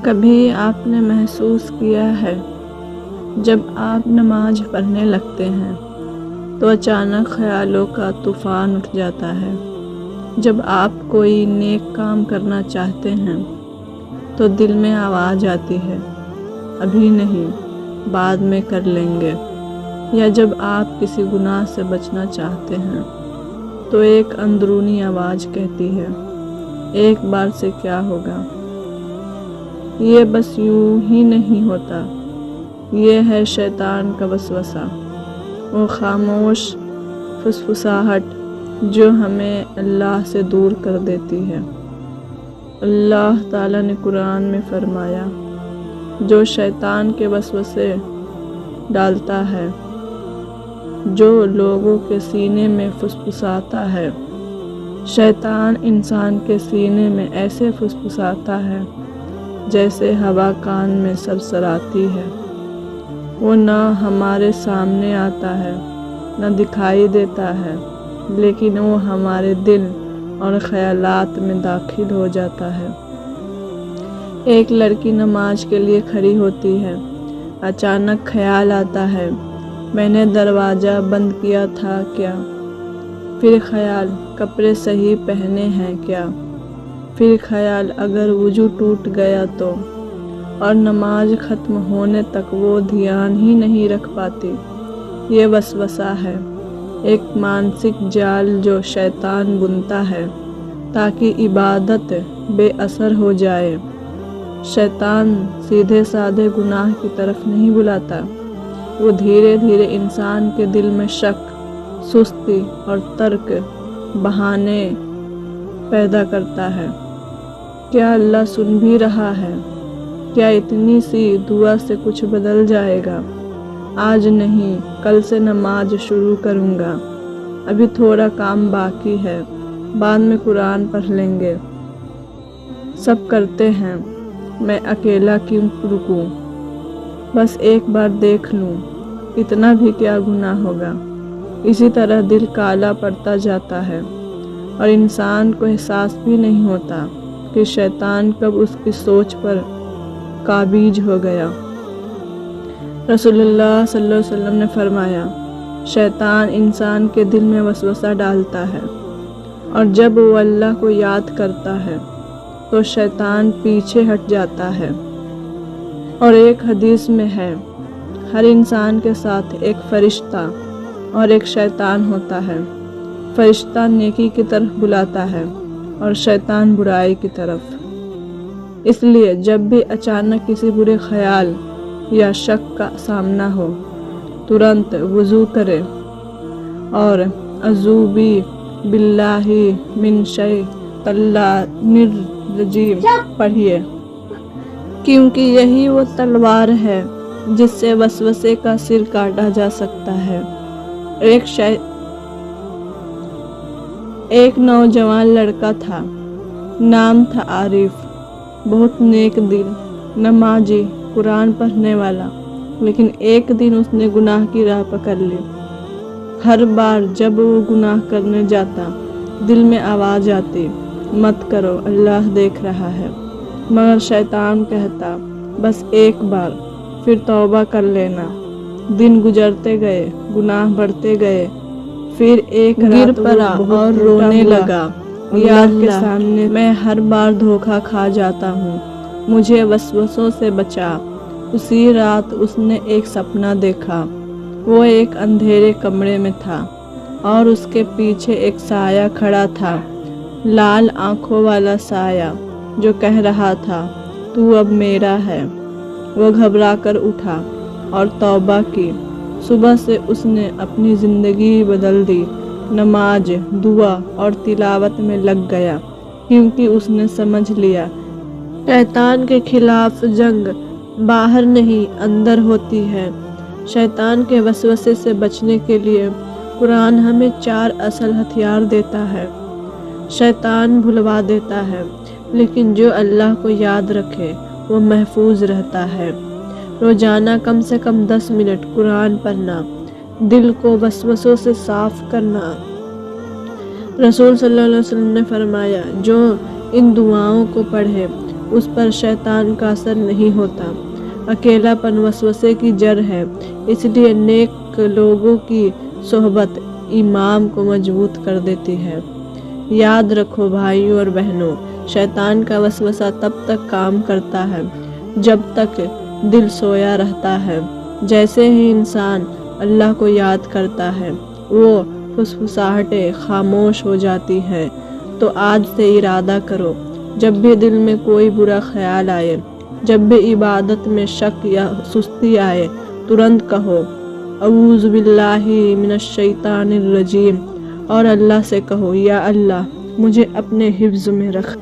کبھی آپ نے محسوس کیا ہے جب آپ نماز پڑھنے لگتے ہیں تو اچانک خیالوں کا طوفان اٹھ جاتا ہے۔ جب آپ کوئی نیک کام کرنا چاہتے ہیں تو دل میں آواز آتی ہے، ابھی نہیں، بعد میں کر لیں گے۔ یا جب آپ کسی گناہ سے بچنا چاہتے ہیں تو ایک اندرونی آواز کہتی ہے، ایک بار سے کیا ہوگا۔ یہ بس یوں ہی نہیں ہوتا، یہ ہے شیطان کا وسوسہ، وہ خاموش فسفساہٹ جو ہمیں اللہ سے دور کر دیتی ہے۔ اللہ تعالیٰ نے قرآن میں فرمایا، جو شیطان کے وسوسے ڈالتا ہے، جو لوگوں کے سینے میں فسفساتا ہے۔ شیطان انسان کے سینے میں ایسے فسفساتا ہے جیسے ہوا کان میں سرسراتی ہے۔ وہ نہ ہمارے سامنے آتا ہے، نہ دکھائی دیتا ہے، لیکن وہ ہمارے دل اور خیالات میں داخل ہو جاتا ہے۔ ایک لڑکی نماز کے لیے کھڑی ہوتی ہے، اچانک خیال آتا ہے، میں نے دروازہ بند کیا تھا کیا؟ پھر خیال، کپڑے صحیح پہنے ہیں کیا؟ پھر خیال، اگر وضو ٹوٹ گیا تو؟ اور نماز ختم ہونے تک وہ دھیان ہی نہیں رکھ پاتی۔ یہ وسوسہ ہے، ایک مانسک جال جو شیطان بنتا ہے تاکہ عبادت بے اثر ہو جائے۔ شیطان سیدھے سادھے گناہ کی طرف نہیں بلاتا، وہ دھیرے دھیرے انسان کے دل میں شک، سستی اور ترک بہانے پیدا کرتا ہے۔ کیا اللہ سن بھی رہا ہے؟ کیا اتنی سی دعا سے کچھ بدل جائے گا؟ آج نہیں، کل سے نماز شروع کروں گا، ابھی تھوڑا کام باقی ہے، بعد میں قرآن پڑھ لیں گے۔ سب کرتے ہیں، میں اکیلا کیوں رکوں؟ بس ایک بار دیکھ لوں، اتنا بھی کیا گناہ ہوگا۔ اسی طرح دل کالا پڑتا جاتا ہے اور انسان کو احساس بھی نہیں ہوتا کہ شیطان کب اس کی سوچ پر قابض ہو گیا۔ رسول اللہ صلی اللہ علیہ وسلم نے فرمایا، شیطان انسان کے دل میں وسوسہ ڈالتا ہے اور جب وہ اللہ کو یاد کرتا ہے تو شیطان پیچھے ہٹ جاتا ہے۔ اور ایک حدیث میں ہے، ہر انسان کے ساتھ ایک فرشتہ اور ایک شیطان ہوتا ہے۔ فرشتہ نیکی کی طرف بلاتا ہے اور شیطان برائی کی طرف۔ اس لیے جب بھی اچانک کسی برے خیال یا شک کا سامنا ہو، ترنت وضو کرے اور اعوذ باللہ من الشیطان الرجیم پڑھیے، کیونکہ یہی وہ تلوار ہے جس سے وسوسے کا سر کاٹا جا سکتا ہے۔ ایک نوجوان لڑکا تھا، نام تھا عارف، بہت نیک دل، نمازی، قرآن پڑھنے والا، لیکن ایک دن اس نے گناہ کی راہ پکڑ لی۔ ہر بار جب وہ گناہ کرنے جاتا، دل میں آواز آتی، مت کرو، اللہ دیکھ رہا ہے، مگر شیطان کہتا، بس ایک بار، پھر توبہ کر لینا۔ دن گزرتے گئے، گناہ بڑھتے گئے، پھر ایک گر پڑا اور رونے لگا، یا اللہ کے سامنے میں ہر بار دھوکہ کھا جاتا ہوں، مجھے وسوسوں سے بچا۔ اسی رات اس نے ایک سپنا دیکھا، وہ ایک اندھیرے کمرے میں تھا اور اس کے پیچھے ایک سایہ کھڑا تھا، لال آنکھوں والا سایہ جو کہہ رہا تھا، تو اب میرا ہے۔ وہ گھبرا کر اٹھا اور توبہ کی۔ صبح سے اس نے اپنی زندگی بدل دی، نماز، دعا اور تلاوت میں لگ گیا، کیونکہ اس نے سمجھ لیا شیطان کے خلاف جنگ باہر نہیں اندر ہوتی ہے۔ شیطان کے وسوسے سے بچنے کے لیے قرآن ہمیں 4 اصل ہتھیار دیتا ہے۔ شیطان بھلوا دیتا ہے، لیکن جو اللہ کو یاد رکھے وہ محفوظ رہتا ہے۔ روزانہ کم سے کم 10 منٹ قرآن پڑھنا، دل کو وسوسوں سے صاف کرنا۔ رسول صلی اللہ علیہ وسلم نے فرمایا، جو ان دعاؤں کو پڑھے اس پر شیطان کا اثر نہیں ہوتا۔ اکیلا پن وسوسے کی جڑ ہے، اس لیے نیک لوگوں کی صحبت ایمان کو مضبوط کر دیتی ہے۔ یاد رکھو بھائیوں اور بہنوں، شیطان کا وسوسہ تب تک کام کرتا ہے جب تک دل سویا رہتا ہے۔ جیسے ہی انسان اللہ کو یاد کرتا ہے، وہ فسفساہٹیں خاموش ہو جاتی ہیں۔ تو آج سے ارادہ کرو، جب بھی دل میں کوئی برا خیال آئے، جب بھی عبادت میں شک یا سستی آئے، ترنت کہو اعوذ باللہ من الشیطان الرجیم، اور اللہ سے کہو یا اللہ مجھے اپنے حفظ میں رکھ۔